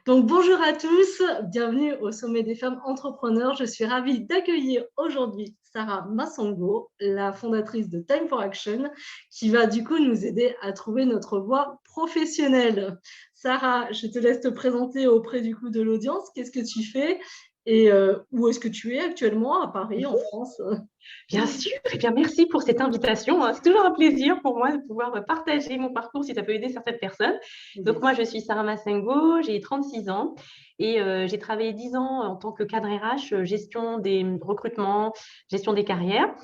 Donc, bonjour à tous, bienvenue au Sommet des femmes entrepreneurs. Je suis ravie d'accueillir aujourd'hui Sarah Massango, la fondatrice de Time for Action, qui va du coup nous aider à trouver notre voie professionnelle. Sarah, je te laisse te présenter auprès du coup de l'audience. Qu'est-ce que tu fais et où est-ce que tu es actuellement, à Paris, en France? Bien sûr, et bien merci pour cette invitation, hein. C'est toujours un plaisir pour moi de pouvoir partager mon parcours si ça peut aider certaines personnes. Donc moi, Yes. je suis Sarah Massengo, j'ai 36 ans et j'ai travaillé 10 ans en tant que cadre RH, gestion des recrutements, gestion des carrières.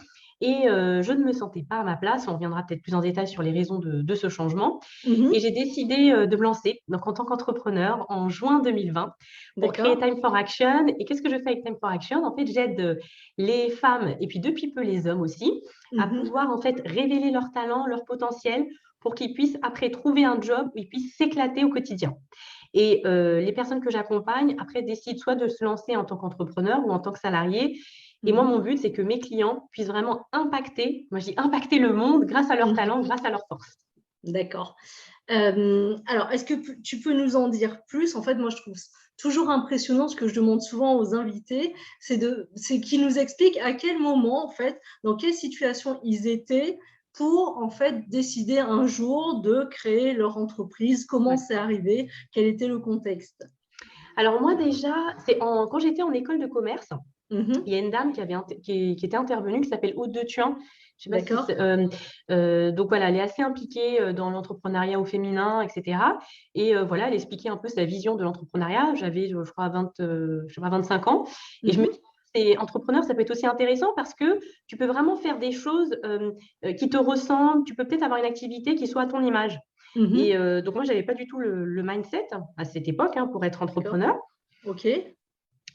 Et je ne me sentais pas à ma place. On reviendra peut-être plus en détail sur les raisons de ce changement. Et Mhm. j'ai décidé de me lancer donc, en tant qu'entrepreneur en juin 2020 pour créer D'accord. Time for Action. Et qu'est-ce que je fais avec Time for Action? En fait, j'aide les femmes et puis depuis peu les hommes aussi à Mhm. pouvoir en fait révéler leur talent, leur potentiel pour qu'ils puissent après trouver un job où ils puissent s'éclater au quotidien. Et les personnes que j'accompagne après décident soit de se lancer en tant qu'entrepreneur ou en tant que salarié. Et moi, mon Mhm. but, c'est que mes clients puissent vraiment impacter, moi je dis impacter le monde grâce à leur Mhm. talent, grâce à leur force. D'accord. Alors, est-ce que tu peux nous en dire plus? En fait, moi, je trouve toujours impressionnant ce que je demande souvent aux invités, c'est qu'ils nous expliquent à quel moment, en fait, dans quelle situation ils étaient pour, en fait, décider un jour de créer leur entreprise, comment Ouais. c'est arrivé, quel était le contexte. Alors moi déjà, quand j'étais en école de commerce, Mhm. il y a une dame qui était intervenue qui s'appelle Aude de Thuin. Je sais pas si D'accord. donc voilà, elle est assez impliquée dans l'entrepreneuriat au féminin, etc. Et voilà, elle expliquait un peu sa vision de l'entrepreneuriat. J'avais, je crois, 25 ans. Et je me Mhm. dis, entrepreneur, ça peut être aussi intéressant parce que tu peux vraiment faire des choses qui te ressemblent. Tu peux peut-être avoir une activité qui soit à ton image. Et Mhm. donc moi, j'avais pas du tout le mindset à cette époque pour être D'accord. entrepreneur. OK.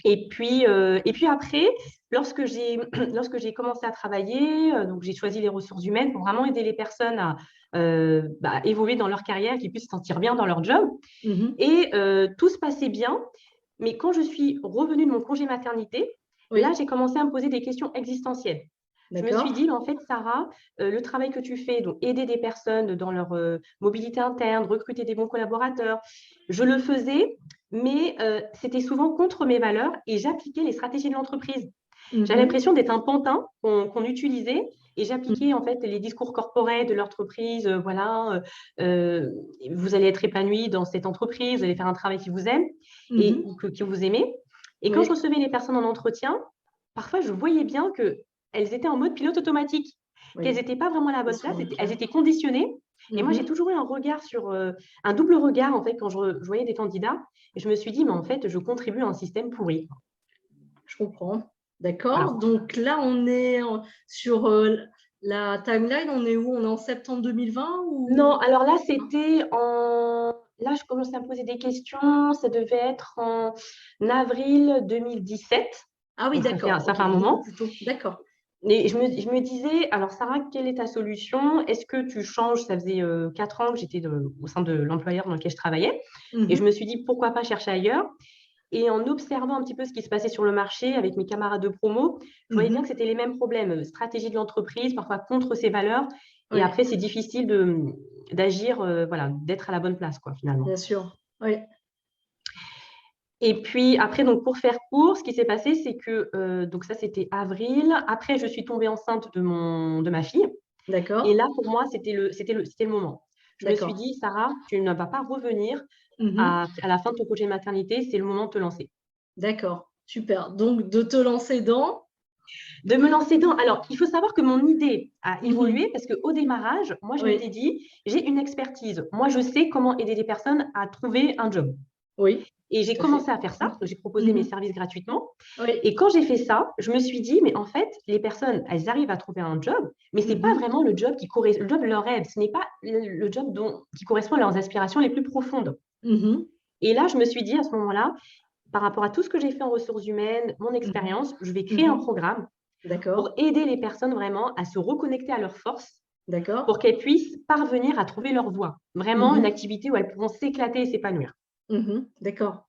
Et puis après, lorsque j'ai commencé à travailler, donc j'ai choisi les ressources humaines pour vraiment aider les personnes à évoluer dans leur carrière, qu'ils puissent se sentir bien dans leur job. Mhm. Et tout se passait bien. Mais quand je suis revenue de mon congé maternité, là, Oui. j'ai commencé à me poser des questions existentielles. Je me suis D'accord. dit, mais en fait, Sarah, le travail que tu fais, donc aider des personnes dans leur mobilité interne, recruter des bons collaborateurs, je le faisais, mais c'était souvent contre mes valeurs et j'appliquais les stratégies de l'entreprise. J'avais Mhm. l'impression d'être un pantin qu'on utilisait et j'appliquais Mhm. en fait les discours corporels de l'entreprise. Voilà, euh, vous allez être épanoui dans cette entreprise, vous allez faire un travail qui vous aime et Mhm. que vous aimez. Et quand je Oui. recevais les personnes en entretien, parfois je voyais bien qu'elles étaient en mode pilote automatique, qu'elles Oui. n'étaient pas vraiment à la C'est bonne place, souvent le elles cas. étaient conditionnées. Et moi, j'ai Mhm. toujours eu un regard un double regard en fait quand je voyais des candidats. Et je me suis dit, mais en fait, je contribue à un système pourri. Je comprends. D'accord. Voilà. Donc là, on est sur la timeline. On est où? On est en septembre 2020 Non, ou... alors là, c'était en... Là, je commençais à me poser des questions. Ça devait être en avril 2017. Ah oui, Donc, d'accord. ça Ok, fait un beaucoup moment. plus tôt. D'accord. Et je me disais, alors Sarah, quelle est ta solution? Est-ce que tu changes? Ça faisait 4 ans que j'étais au sein de l'employeur dans lequel je travaillais. Et je me Mhm. suis dit, pourquoi pas chercher ailleurs? Et en observant un petit peu ce qui se passait sur le marché avec mes camarades de promo, je voyais bien que Mhm. c'était les mêmes problèmes. Stratégie de l'entreprise, parfois contre ses valeurs. Et Oui, après, c'est difficile d'agir, voilà, d'être à la bonne place, quoi, finalement. bien sûr. Oui. Et puis après, donc pour faire court, ce qui s'est passé, c'est que donc ça c'était avril. Après, je suis tombée enceinte de ma fille. Et D'accord. là, pour moi, c'était le moment. Je me suis D'accord. dit, Sarah, tu ne vas pas revenir Mhm. à la fin de ton congé maternité. C'est le moment de te lancer. D'accord. Super. Donc, de te lancer dans... De me lancer dans. Alors, il faut savoir que mon idée a Mhm. évolué parce qu'au démarrage, moi, je m'étais Oui. dit, j'ai une expertise. Moi, je sais comment aider les personnes à trouver un job. Oui. Et j'ai Tout à fait. commencé à faire ça. J'ai proposé mes Mhm. services gratuitement. Oui. Et quand j'ai fait ça, je me suis dit, mais en fait, les personnes, elles arrivent à trouver un job, mais ce n'est pas Mhm. vraiment le job qui correspond, le job de leur rêve. Ce n'est pas le job qui correspond à leurs aspirations les plus profondes. Mhm. Et là, je me suis dit à ce moment-là, par rapport à tout ce que j'ai fait en ressources humaines, mon Mhm. expérience, je vais créer un Mhm. programme pour D'accord. aider les personnes vraiment à se reconnecter à leurs forces D'accord. pour qu'elles puissent parvenir à trouver leur voie. Vraiment une Mhm. activité où elles pourront s'éclater et s'épanouir. Mhm. D'accord.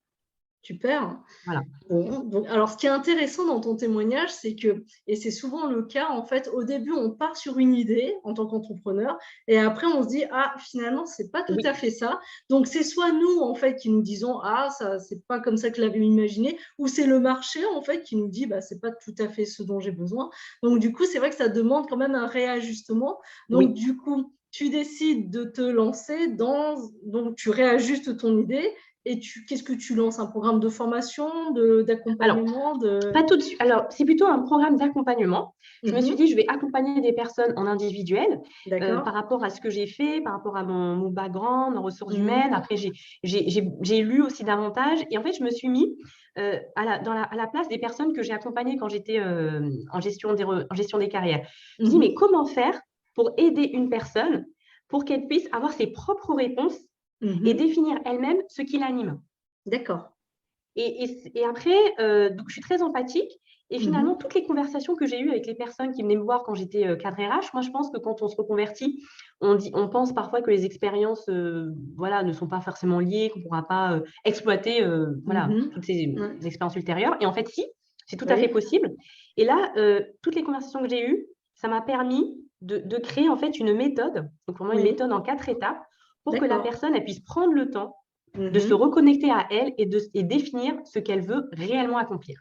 Super. Voilà. Bon, donc, alors, ce qui est intéressant dans ton témoignage, c'est que, et c'est souvent le cas, en fait, au début, on part sur une idée en tant qu'entrepreneur, et après, on se dit, ah, finalement, c'est pas tout Oui, à fait ça. Donc, c'est soit nous, en fait, qui nous disons, ah, ça, c'est pas comme ça que je l'avais imaginé, ou c'est le marché, en fait, qui nous dit, bah, c'est pas tout à fait ce dont j'ai besoin. Donc, du coup, c'est vrai que ça demande quand même un réajustement. Donc, oui. du coup, tu décides de te lancer donc tu réajustes ton idée. Et qu'est-ce que tu lances? Un programme de formation, Alors, d'accompagnement pas tout de suite. Alors, c'est plutôt un programme d'accompagnement. Je me suis Mhm. dit, je vais accompagner des personnes en individuel D'accord. par rapport à ce que j'ai fait, par rapport à mon background, mes ressources humaines. Mhm. Après, j'ai lu aussi davantage. Et en fait, je me suis mis à la place des personnes que j'ai accompagnées quand j'étais en gestion des carrières. Je me dis, mais Mhm. comment faire pour aider une personne pour qu'elle puisse avoir ses propres réponses et Mhm. définir elle-même ce qui l'anime. D'accord. Et après, donc je suis très empathique. Et finalement, Mhm. toutes les conversations que j'ai eues avec les personnes qui venaient me voir quand j'étais cadre RH, moi, je pense que quand on se reconvertit, on pense parfois que les expériences voilà, ne sont pas forcément liées, qu'on ne pourra pas exploiter voilà, Mhm. toutes ces Ouais. expériences ultérieures. Et en fait, si, c'est tout à fait Oui. possible. Et là, toutes les conversations que j'ai eues, ça m'a permis de créer en fait une méthode, donc pour moi une Oui. méthode en 4 étapes, pour que la D'accord. personne elle puisse prendre le temps de se Mhm. reconnecter à elle et définir ce qu'elle veut réellement accomplir.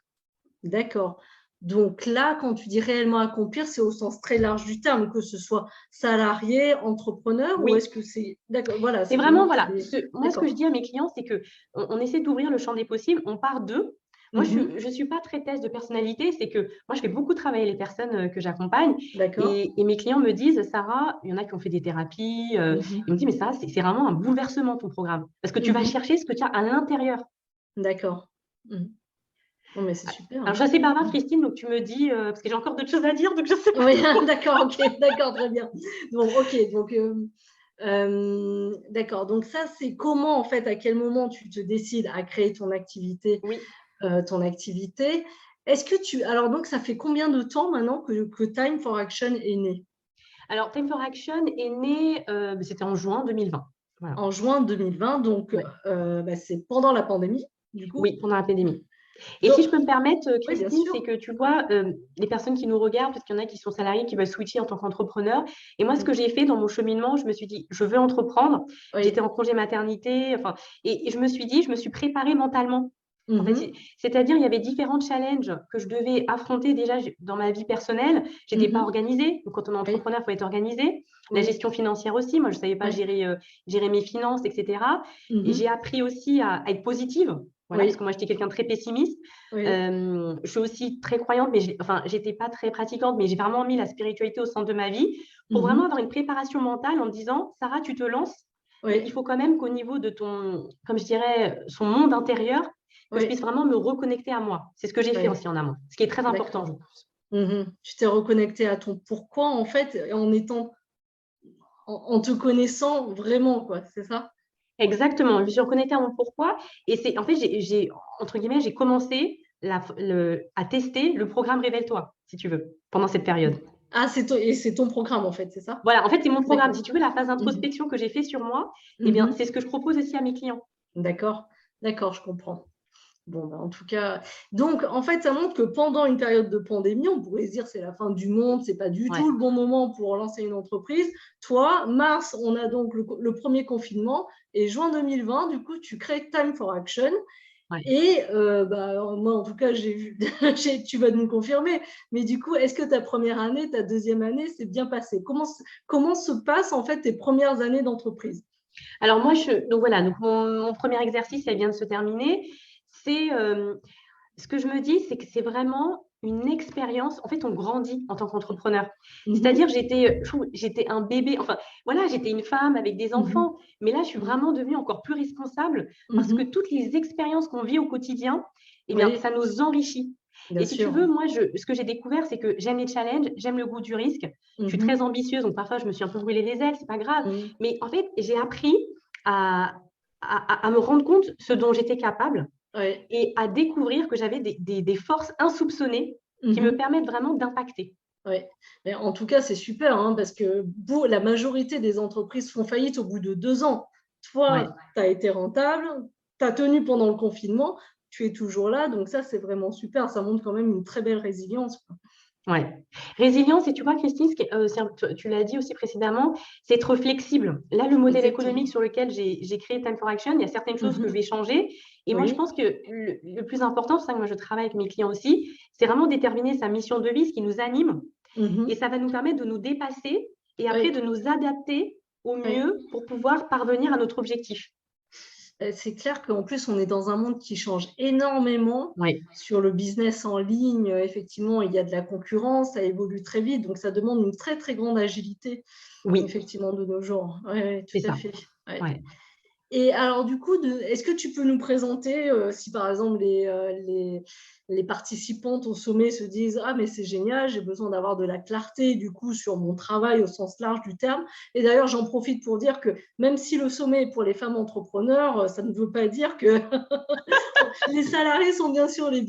D'accord. Donc là, quand tu dis réellement accomplir, c'est au sens très large du terme, que ce soit salarié, entrepreneur, ou Oui, est-ce que c'est… D'accord, voilà, c'est c'est vraiment, vraiment… voilà, moi ce que je D'accord. dis à mes clients, c'est qu'on essaie d'ouvrir le champ des possibles, on part d'eux. Moi, Mhm. je suis pas très test de personnalité, c'est que moi, je fais beaucoup travailler les personnes que j'accompagne D'accord. et mes clients me disent, Sarah, il y en a qui ont fait des thérapies, ils me Mhm. disent, mais Sarah, c'est vraiment un bouleversement ton programme parce que tu vas Mhm. chercher ce que tu as à l'intérieur. D'accord. Mhm. Non, mais c'est super, Alors, je hein. suis assez bavarde, Christine, donc tu me dis, parce que j'ai encore d'autres choses à dire, donc je sais pas Oui, trop. d'accord, ok, d'accord, très bien. Bon, ok, donc, d'accord. Donc ça, c'est comment, en fait, à quel moment tu te décides à créer ton activité, Oui. ton activité. Est-ce que alors donc, ça fait combien de temps maintenant que Time for Action est né? Alors, Time for Action est né, c'était en juin 2020. Voilà. En juin 2020, donc Ouais. bah, c'est pendant la pandémie, du coup. Oui, pendant la pandémie. Et si Donc, je peux me permettre, oui, bien Christine, sûr. c'est que tu vois, les personnes qui nous regardent, parce qu'il y en a qui sont salariés, qui veulent switcher en tant qu'entrepreneur. Et moi, ce que Mhm. j'ai fait dans mon cheminement, je me suis dit, je veux entreprendre. J'étais Oui. en congé maternité, enfin, et je me suis dit, je me suis préparée mentalement. En fait, Mhm. c'est-à-dire, il y avait différents challenges que je devais affronter déjà dans ma vie personnelle. Je n'étais pas Mhm. organisée. Donc, quand on est Oui, entrepreneur, il faut être organisé. La oui, gestion financière aussi. Moi, je ne savais pas oui. gérer mes finances, etc. Et j'ai Mhm. appris aussi à être positive. Voilà, parce que Oui, moi, j'étais quelqu'un de très pessimiste. oui. Je suis aussi très croyante, mais enfin, j'étais pas très pratiquante, mais j'ai vraiment mis la spiritualité au centre de ma vie pour vraiment Mhm. avoir une préparation mentale en me disant, Sarah, tu te lances, mais il Oui, faut quand même qu'au niveau de ton, comme je dirais, son monde intérieur, que je puisse oui, vraiment me reconnecter à moi. C'est ce que j'ai fait oui. aussi en amont, ce qui est très important, D'accord. je pense. Mhm. Tu t'es reconnecté à ton pourquoi, en fait, en te connaissant vraiment, quoi, c'est ça? Exactement, je me suis reconnectée à mon pourquoi. Et c'est, en fait, entre guillemets, j'ai commencé à tester le programme Révèle-toi, si tu veux, pendant cette période. Ah, c'est ton programme, en fait, c'est ça? Voilà, en fait, c'est mon programme. D'accord. Si tu veux, la phase Mhm. d'introspection que j'ai fait sur moi, eh bien, Mhm. c'est ce que je propose aussi à mes clients. D'accord, d'accord, je comprends. Bon, bah, en tout cas, donc en fait, ça montre que pendant une période de pandémie, on pourrait se dire c'est la fin du monde, c'est pas du Ouais, tout le bon moment pour lancer une entreprise. Toi, mars, on a donc le premier confinement et juin 2020, du coup, tu crées Time for Action. ouais. Et bah, alors, moi, en tout cas, j'ai vu, tu vas nous confirmer, mais du coup, est-ce que ta première année, ta deuxième année, s'est bien passée? Comment se passent en fait tes premières années d'entreprise? Alors moi, donc voilà, donc mon premier exercice, elle vient de se terminer. C'est ce que je me dis, c'est que c'est vraiment une expérience. En fait, on grandit en tant qu'entrepreneur. C'est-à-dire, Mhm, j'étais un bébé. Enfin, voilà, j'étais une femme avec des mhm, enfants. Mais là, je suis mhm, vraiment devenue encore plus responsable parce que mhm. toutes les expériences qu'on vit au quotidien, eh bien, Oui, ça nous enrichit. bien Et si tu veux, sûr. moi, ce que j'ai découvert, c'est que j'aime les challenges, j'aime le goût du risque. Je suis très Mhm, ambitieuse, donc parfois, je me suis un peu brûlé les ailes, c'est pas grave. mhm. Mais en fait, j'ai appris à, à me rendre compte ce dont j'étais capable Ouais. et à découvrir que j'avais des forces insoupçonnées qui me Mhm. permettent vraiment d'impacter. Ouais. Mais en tout cas, c'est super, hein, parce que la majorité des entreprises font faillite au bout de 2 ans. Ouais, Toi, tu as été rentable, tu as tenu pendant le confinement, tu es toujours là. Donc ça, c'est vraiment super. Ça montre quand même une très belle résilience, quoi. Ouais. Résilience, et tu vois, Christine, tu l'as dit aussi précédemment, c'est être flexible. Là, le modèle économique Exactement. sur lequel j'ai créé Time for Action, il y a certaines choses que je Mhm. vais changer. Et moi, je Oui. pense que le plus important, c'est ça que moi je travaille avec mes clients aussi, c'est vraiment déterminer sa mission de vie, ce qui nous anime. Et Mhm. ça va nous permettre de nous dépasser et après Oui. de nous adapter au Oui. mieux pour pouvoir parvenir à notre objectif. C'est clair qu'en plus, on est dans un monde qui change énormément Oui, sur le business en ligne. Effectivement, il y a de la concurrence, ça évolue très vite, donc ça demande une très, très grande agilité, oui, effectivement, de nos jours. Oui, ouais, tout c'est à ça. fait. Ouais. Ouais. Et alors, du coup, est-ce que tu peux nous présenter, si par exemple les participantes au sommet se disent: «Ah, mais c'est génial, j'ai besoin d'avoir de la clarté, du coup, sur mon travail au sens large du terme». Et d'ailleurs, j'en profite pour dire que même si le sommet est pour les femmes entrepreneurs, ça ne veut pas dire que les salariés sont bien sûr les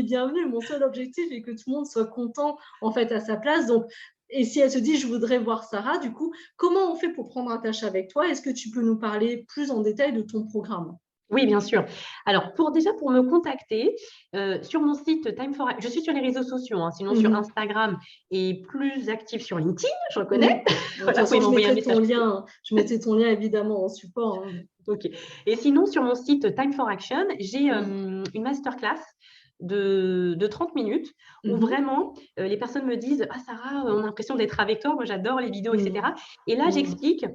bienvenus. Mon seul objectif est que tout le monde soit content, en fait, à sa place. Donc, et si elle se dit, je voudrais voir Sarah, du coup, comment on fait pour prendre attache avec toi? Est-ce que tu peux nous parler plus en détail de ton programme? Oui, bien sûr. Alors, déjà pour me contacter, sur mon site Time for Action, je suis sur les réseaux sociaux, hein, sinon sur Mhm. Instagram et plus active sur LinkedIn, je reconnais. Oui. De toute Voilà, vous pouvez façon, m'envoyer un message. je mettrai ton lien évidemment en support, hein. OK. Et sinon, sur mon site Time for Action, j'ai Mhm. une masterclass de 30 minutes où Mhm. vraiment les personnes me disent: Ah, Sarah, on a l'impression d'être avec toi. Moi, j'adore les vidéos, Mhm. etc. Et là, Mhm. j'explique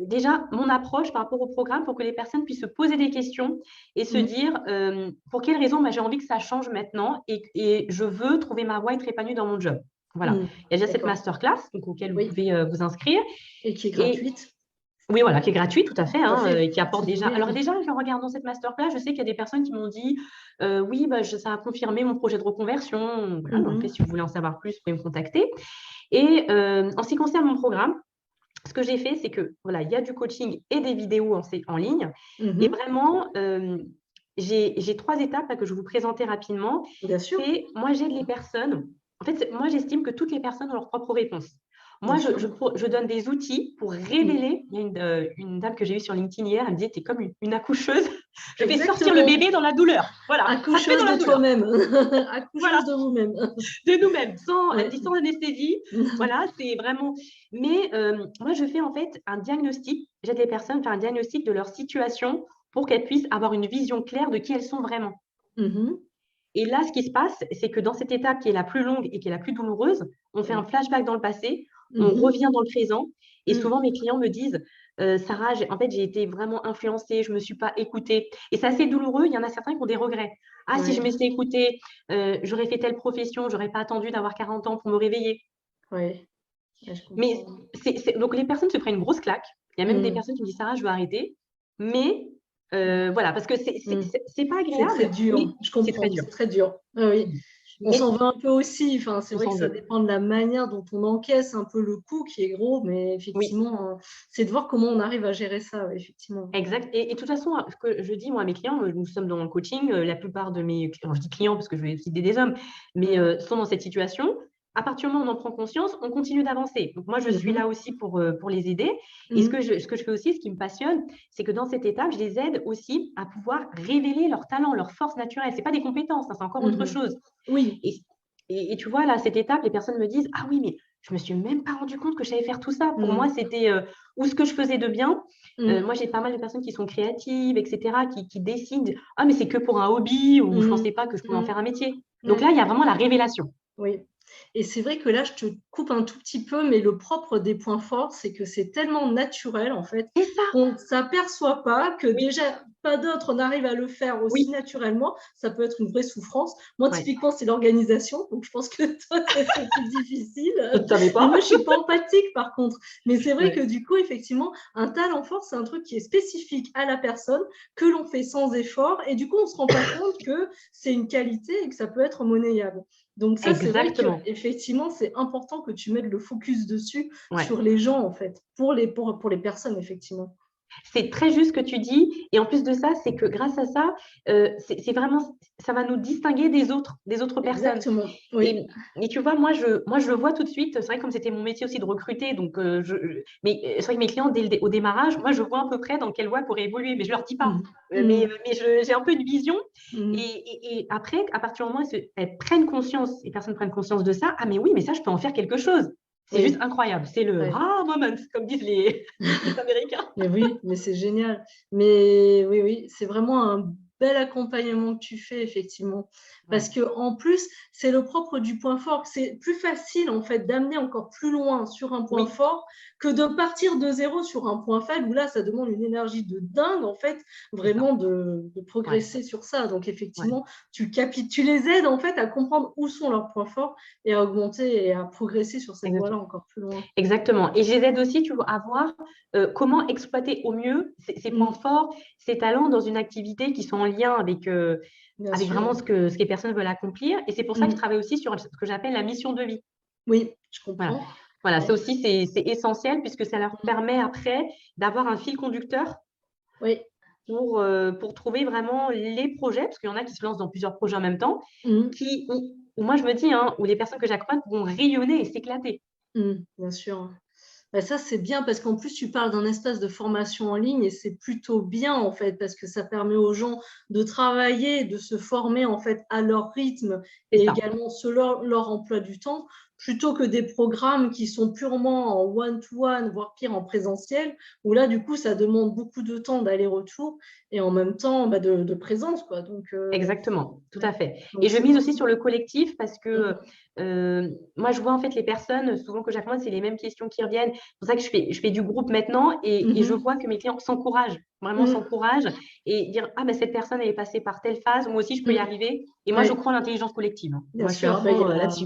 déjà mon approche par rapport au programme pour que les personnes puissent se poser des questions et se Mhm. dire pour quelles raisons j'ai envie que ça change maintenant et je veux trouver ma voie, être épanouie dans mon job. Voilà. Mhm. Il y a déjà cette D'accord. masterclass donc, auquel vous Oui. pouvez vous inscrire. Et qui est Et gratuite. oui, voilà, qui est gratuit, tout à fait, Tout à hein, fait. et qui apporte C'est déjà. donné, Alors hein. déjà, en regardant cette masterclass, je sais qu'il y a des personnes qui m'ont dit, oui, bah, ça a confirmé mon projet de reconversion. Voilà, donc après, Mhm. si vous voulez en savoir plus, vous pouvez me contacter. Et en ce qui concerne mon programme, ce que j'ai fait, c'est que voilà, il y a du coaching et des vidéos en ligne. Et Mhm. vraiment, j'ai 3 étapes là, que je vais vous présenter rapidement. Bien sûr. C'est moi, j'aide les personnes. En fait, moi, j'estime que toutes les personnes ont leur propre réponse. Bien Moi, sûr. je donne des outils pour Mhm. révéler. Il y a une dame que j'ai eue sur LinkedIn hier, elle me disait, t'es comme une accoucheuse. Je fais sortir le Exactement. bébé dans la douleur. Voilà, ça se fait dans Accoucheuse la de douleur. toi-même, Voilà, accoucheuse de vous-même. de nous-mêmes, elle Ouais. dit sans anesthésie. Voilà, c'est vraiment. Mais moi, je fais en fait un diagnostic. J'aide les personnes à faire un diagnostic de leur situation pour qu'elles puissent avoir une vision claire de qui elles sont vraiment. Mhm. Et là, ce qui se passe, c'est que dans cette étape qui est la plus longue et qui est la plus douloureuse, on fait un Oui. flashback dans le passé, on Mhm. revient dans le présent. Et Mhm. souvent, mes clients me disent, Sarah, en fait, j'ai été vraiment influencée, je ne me suis pas écoutée. Et c'est assez douloureux. Il y en a certains qui ont des regrets. Ah, si je Ouais. m'étais écoutée, j'aurais fait telle profession, j'aurais pas attendu d'avoir 40 ans pour me réveiller. Ouais. Ouais, je Mais comprends. donc, les personnes se prennent une grosse claque. Il y a même des Mhm. personnes qui me disent, Sarah, je veux arrêter. Mais Mhm. voilà, parce que Mhm. c'est pas C'est très agréable, mais dur, je c'est très comprends, dur. c'est très dur. Ah oui. On Mais s'en veut un peu aussi. Enfin, c'est on vrai que s'en ça veut. dépend de la manière dont on encaisse un peu le coup qui est gros, mais Oui, effectivement, c'est de voir comment on arrive à gérer ça, ouais, effectivement. exact. Et de toute façon, ce que je dis, moi, à mes clients, nous sommes dans le coaching, la plupart de mes clients, je dis clients parce que je vais aussi des hommes, mais Mhm. sont dans cette situation. À partir du moment où on en prend conscience, on continue d'avancer. Donc, moi, je suis là Mhm. aussi pour les aider. Et Mhm. ce que je fais aussi, ce qui me passionne, c'est que dans cette étape, je les aide aussi à pouvoir révéler leurs talents, leurs forces naturelles. Ce n'est pas des compétences, hein, c'est encore autre Mhm. chose. Oui. Et, et tu vois, là, cette étape, les personnes me disent, ah oui, mais je me suis même pas rendu compte que je savais faire tout ça. Pour moi, Mhm. c'était ou ce que je faisais de bien. Mhm. Moi, j'ai pas mal de personnes qui sont créatives, etc., qui décident, ah, mais c'est que pour un hobby ou je Mhm. pensais pas que je pouvais en Mhm. faire un métier. Donc là, Ouais. il y a vraiment la révélation. Oui. Et c'est vrai que là, je te coupe un tout petit peu, mais le propre des points forts, c'est que c'est tellement naturel, en fait, C'est ça. qu'on ne s'aperçoit pas que Oui, déjà, pas d'autres n'arrivent à le faire aussi oui, naturellement. Ça peut être une vraie souffrance. Moi, ouais. typiquement, c'est l'organisation. Donc, je pense que toi, c'est plus Je ne difficile. savais Mais pas. moi, je suis pas empathique, par contre. Mais c'est vrai que Ouais. du coup, effectivement, un talent fort, c'est un truc qui est spécifique à la personne, que l'on fait sans effort. Et du coup, on ne se rend pas compte que c'est une qualité et que ça peut être monnayable. Donc ça, c'est vrai Exactement. qu'effectivement, c'est important que tu mettes le focus dessus, Ouais. sur les gens, en fait, pour les personnes, effectivement. C'est très juste ce que tu dis. Et en plus de ça, c'est que grâce à ça, c'est vraiment, ça va nous distinguer des autres personnes. Exactement, oui. Et, et tu vois, moi, je le vois tout de suite. C'est vrai, comme c'était mon métier aussi de recruter, donc mais c'est vrai que mes clients, au démarrage, moi, je vois à peu près dans quelle voie pourraient évoluer, mais je leur dis pas. Mhm. Mhm. J'ai un peu une vision. Et, Mhm. et après, à partir du moment où elles prennent conscience, les personnes prennent conscience de ça, ah, mais oui, mais ça, je peux en faire quelque chose. C'est juste Oui, incroyable. C'est le ouais. ah moment, comme disent les Américains. Mais oui, mais c'est génial. Mais oui, oui, c'est vraiment un bel accompagnement que tu fais, effectivement. Parce Ouais, que en plus, c'est le propre du point fort. C'est plus facile, en fait, d'amener encore plus loin sur un point oui, fort que de partir de zéro sur un point faible, où là, ça demande une énergie de dingue, en fait, c'est ça. vraiment de Ouais, progresser sur ça. Donc, ouais. effectivement, tu les aides, en fait, à comprendre où sont leurs points forts et à augmenter et à progresser sur cette voie-là Exactement. encore plus loin. Exactement. Et je les aide aussi, tu vois, à voir comment exploiter au mieux ses points Mm, forts, ses talents dans une activité qui sont en lien bien avec vraiment sûr. ce que les personnes veulent accomplir. Et c'est pour ça que je Mm. travaille aussi sur ce que j'appelle la mission de vie. Oui, je Voilà. comprends. Voilà, ça Ouais. aussi, c'est essentiel puisque ça leur Mmh. permet après d'avoir un fil conducteur Oui. pour trouver vraiment les projets, parce qu'il y en a qui se lancent dans plusieurs projets en même temps, Mmh. où moi je me dis, hein, où les personnes que j'accompagne vont rayonner et s'éclater. Mmh. Bien sûr. Bah, ça, c'est bien parce qu'en plus, tu parles d'un espace de formation en ligne et c'est plutôt bien, en fait, parce que ça permet aux gens de travailler, de se former, en fait, à leur rythme C'est et ça. également selon leur emploi du temps, plutôt que des programmes qui sont purement en one-to-one, voire pire en présentiel, où là, du coup, ça demande beaucoup de temps d'aller-retour et en même temps bah, de présence, quoi. Exactement, tout à fait. Et Donc je c'est mise aussi sur le collectif parce que mmh. moi, je vois en fait les personnes, souvent que j'accompagne, c'est les mêmes questions qui reviennent. C'est pour ça que je fais du groupe maintenant et je Mmh. vois que mes clients s'encouragent, vraiment Mmh. s'encouragent et dire, ah, ben, cette personne, elle est passée par telle phase, moi aussi, je peux y Mmh. arriver. Et moi, je Ouais. crois en l'intelligence collective, hein. Bien Moi, je suis à sûr, bah, fond là-dessus.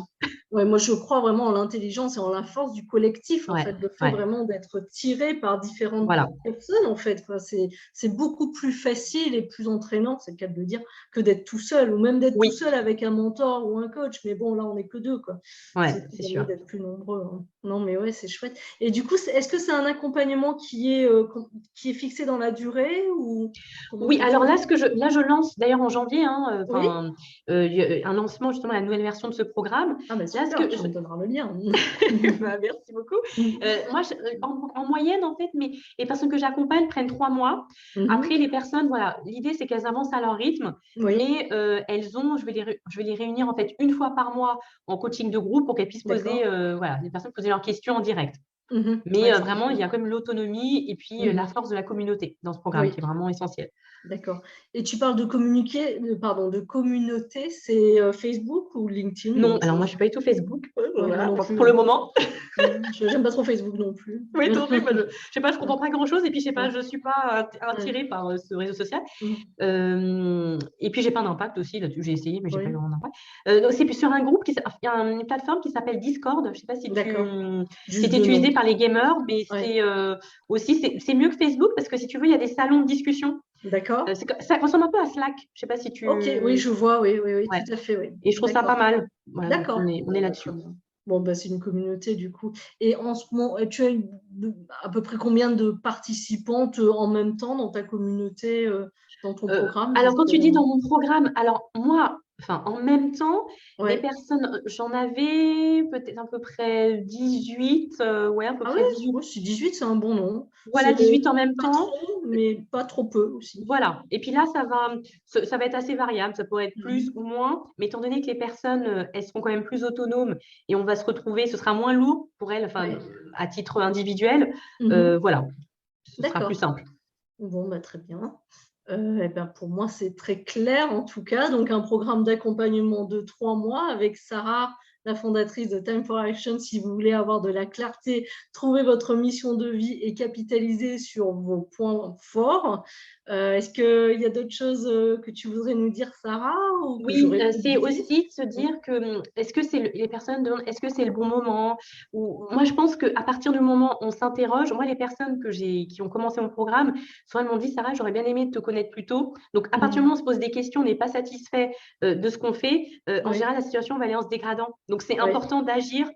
ouais, moi je crois vraiment en l'intelligence et en la force du collectif, en Ouais, fait, le fait ouais, vraiment d'être tiré par différentes voilà. personnes, en fait, quoi. C'est beaucoup plus facile et plus entraînant, c'est le cas de le dire, que d'être tout seul, ou même d'être tout Oui, seul avec un mentor ou un coach. Mais bon, là, on n'est que deux, quoi. ouais, C'est c'est toujours mieux sûr. d'être plus nombreux, hein. Non, mais ouais, c'est chouette. Et du coup, est-ce que c'est un accompagnement qui est fixé dans la durée ou comment Oui, ça se alors passe? là, là, je lance d'ailleurs en janvier, hein, Oui? il y a un lancement justement, la nouvelle version de ce programme. Ah, bah Là, ce super, que tu je, me donneras le lien. Bah, merci beaucoup. Moi, en moyenne, en fait, les personnes que j'accompagne prennent 3 mois. Mhm. Après, les personnes, voilà, l'idée, c'est qu'elles avancent à leur rythme, Oui, mais je vais les réunir en fait une fois par mois en coaching de groupe pour qu'elles puissent poser, d'accord. voilà, les personnes poser leurs questions en direct. Mhm. Mais Ouais, c'est vraiment, il chouette. y a quand même l'autonomie et puis la Mhm. force de la communauté dans ce programme Oui, qui est vraiment essentiel. d'accord. Et tu parles de communiquer, pardon, de communauté, c'est Facebook ou LinkedIn Non, ou alors moi, je suis pas du tout Facebook, ouais, moi voilà, non plus, pour le hein. moment. J'aime pas trop Facebook non plus. Oui, toi non plus, je sais pas, je comprends pas grand-chose et puis je sais pas, Ouais, je suis pas ouais. attirée par ce réseau social. Mhm. Et puis j'ai pas d'impact aussi là-dessus. J'ai essayé, mais j'ai pas eu Oui, vraiment d'impact. Donc c'est plus sur un groupe il y a une plateforme qui s'appelle Discord. Je sais pas si d'accord. Juste c'est deux noms. utilisé par les gamers, mais Ouais, c'est aussi c'est mieux que Facebook parce que si tu veux, il y a des salons de discussion. d'accord. Ça ressemble un peu à Slack. Je sais pas si Ok, oui, tu je vois, oui, oui, oui, ouais. tout à fait, oui. Et je trouve ça pas D'accord. mal. Voilà, donc D'accord. on est Bon, bah, très là-dessus. bien. Bon, bah, c'est une communauté du coup. Et en ce moment, tu as à peu près combien de participantes en même temps dans ta communauté, dans ton programme, Alors, quand tu dis justement? dans mon programme, alors moi, enfin, en même temps, des Ouais. personnes, j'en avais peut-être à peu près 18, ouais, à peu Ah ouais, près 18. moi, si 18, c'est un bon nom. Voilà, C'est 18 en même pas temps. trop, mais pas trop peu aussi. Voilà. Et puis là, ça va être assez variable. Ça pourrait être plus Mhm. ou moins. Mais étant donné que les personnes, elles seront quand même plus autonomes et on va se retrouver, ce sera moins lourd pour elles, enfin, Ouais. à titre individuel. Mhm. Voilà, ce sera plus D'accord. simple. Bon, bah, très bien. Eh ben, pour moi, c'est très clair en tout cas. Donc, un programme d'accompagnement de 3 mois avec Sarah, la fondatrice de Time for Action. Si vous voulez avoir de la clarté, trouver votre mission de vie et capitaliser sur vos points forts. Est-ce qu'il y a d'autres choses que tu voudrais nous dire, Sarah, ou que Oui, j'aurais c'est oublié? aussi de se dire que est-ce que les personnes demandent est-ce que c'est le bon moment ou moi je pense qu'à partir du moment où on s'interroge, moi les personnes qui ont commencé mon programme, soit elles m'ont dit Sarah, j'aurais bien aimé te connaître plus tôt. Donc à partir du Mhm. moment où on se pose des questions, on n'est pas satisfait de ce qu'on fait, en Oui, général la situation va aller en se dégradant. Donc, c'est Oui, important d'agir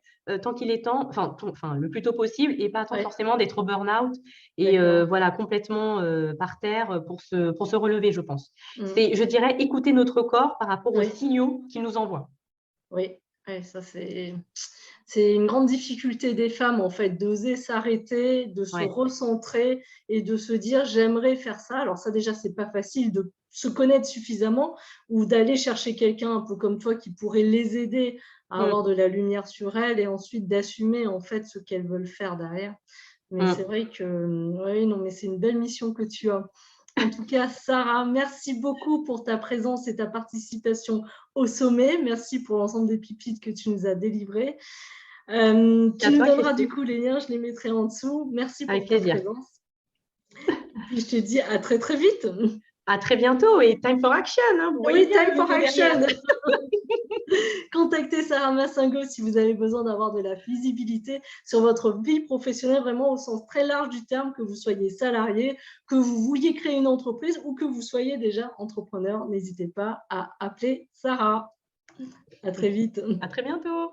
tant qu'il est temps, enfin, le plus tôt possible et pas attendre oui, forcément d'être au burn-out et d'accord. voilà, complètement par terre pour se relever, je pense. Mm. C'est, je dirais, écouter notre corps par rapport aux Oui, signaux qu'il nous envoie. oui, oui, ça c'est une grande difficulté des femmes, en fait, d'oser s'arrêter, de se Ouais. recentrer et de se dire j'aimerais faire ça. Alors ça déjà, c'est pas facile de se connaître suffisamment ou d'aller chercher quelqu'un un peu comme toi qui pourrait les aider à avoir Mm, de la lumière sur elles et ensuite d'assumer en fait ce qu'elles veulent faire derrière. Mais c'est mm. vrai que oui, non, mais c'est une belle mission que tu as. En tout cas, Sarah, merci beaucoup pour ta présence et ta participation au sommet. Merci pour l'ensemble des pépites que tu nous as délivrées. Et Tu à nous toi, donneras du Christine. coup les liens, je les mettrai en dessous. Merci Avec pour ta plaisir. présence. Et puis je te dis à très très vite. À très bientôt et time for action, hein. Vous voyez Oui, bien time le for logo derrière. action. Contactez Sarah Massingo si vous avez besoin d'avoir de la visibilité sur votre vie professionnelle, vraiment au sens très large du terme, que vous soyez salarié, que vous vouliez créer une entreprise ou que vous soyez déjà entrepreneur. N'hésitez pas à appeler Sarah. À très vite. À très bientôt.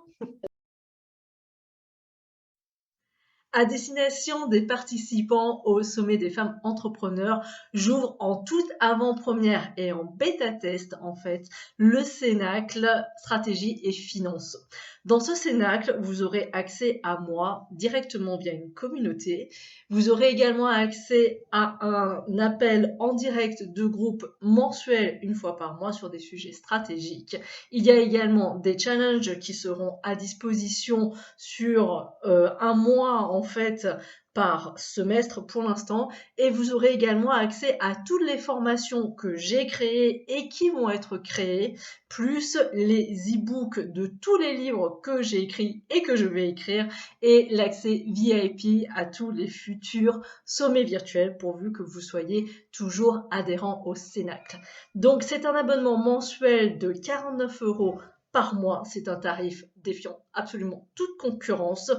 À destination des participants au sommet des femmes entrepreneurs, j'ouvre en toute avant-première et en bêta-test en fait le Cénacle Stratégie et Finance. Dans ce Cénacle, vous aurez accès à moi directement via une communauté. Vous aurez également accès à un appel en direct de groupe mensuel une fois par mois sur des sujets stratégiques. Il y a également des challenges qui seront à disposition sur un mois en fait par semestre pour l'instant et vous aurez également accès à toutes les formations que j'ai créées et qui vont être créées, plus les e-books de tous les livres que j'ai écrits et que je vais écrire et l'accès VIP à tous les futurs sommets virtuels pourvu que vous soyez toujours adhérent au Cénacle. Donc c'est un abonnement mensuel de 49 € par mois. C'est un tarif défiant absolument toute concurrence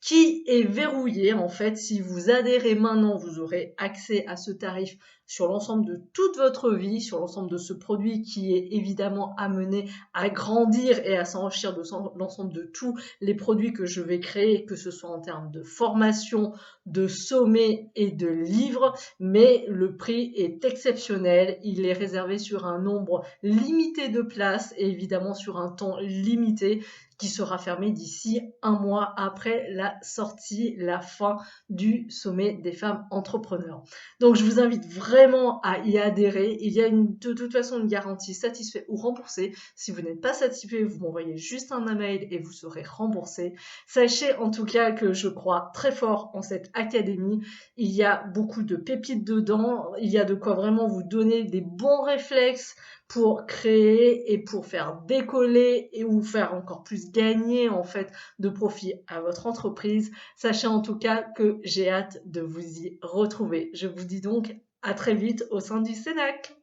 qui est verrouillé en fait. Si vous adhérez maintenant, vous aurez accès à ce tarif sur l'ensemble de toute votre vie, sur l'ensemble de ce produit qui est évidemment amené à grandir et à s'enrichir de l'ensemble de tous les produits que je vais créer, que ce soit en termes de formation, de sommets et de livres, mais le prix est exceptionnel. Il est réservé sur un nombre limité de places et évidemment sur un temps limité qui sera fermé d'ici un mois après la sortie, la fin du sommet des femmes entrepreneurs. Donc je vous invite vraiment à y adhérer. Il y a de toute façon une garantie satisfait ou remboursé. Si vous n'êtes pas satisfait, vous m'envoyez juste un email et vous serez remboursé. Sachez en tout cas que je crois très fort en cette académie. Il y a beaucoup de pépites dedans. Il y a de quoi vraiment vous donner des bons réflexes pour créer et pour faire décoller et vous faire encore plus gagner en fait de profit à votre entreprise. Sachez en tout cas que j'ai hâte de vous y retrouver. Je vous dis donc à très vite au sein du Cénacle.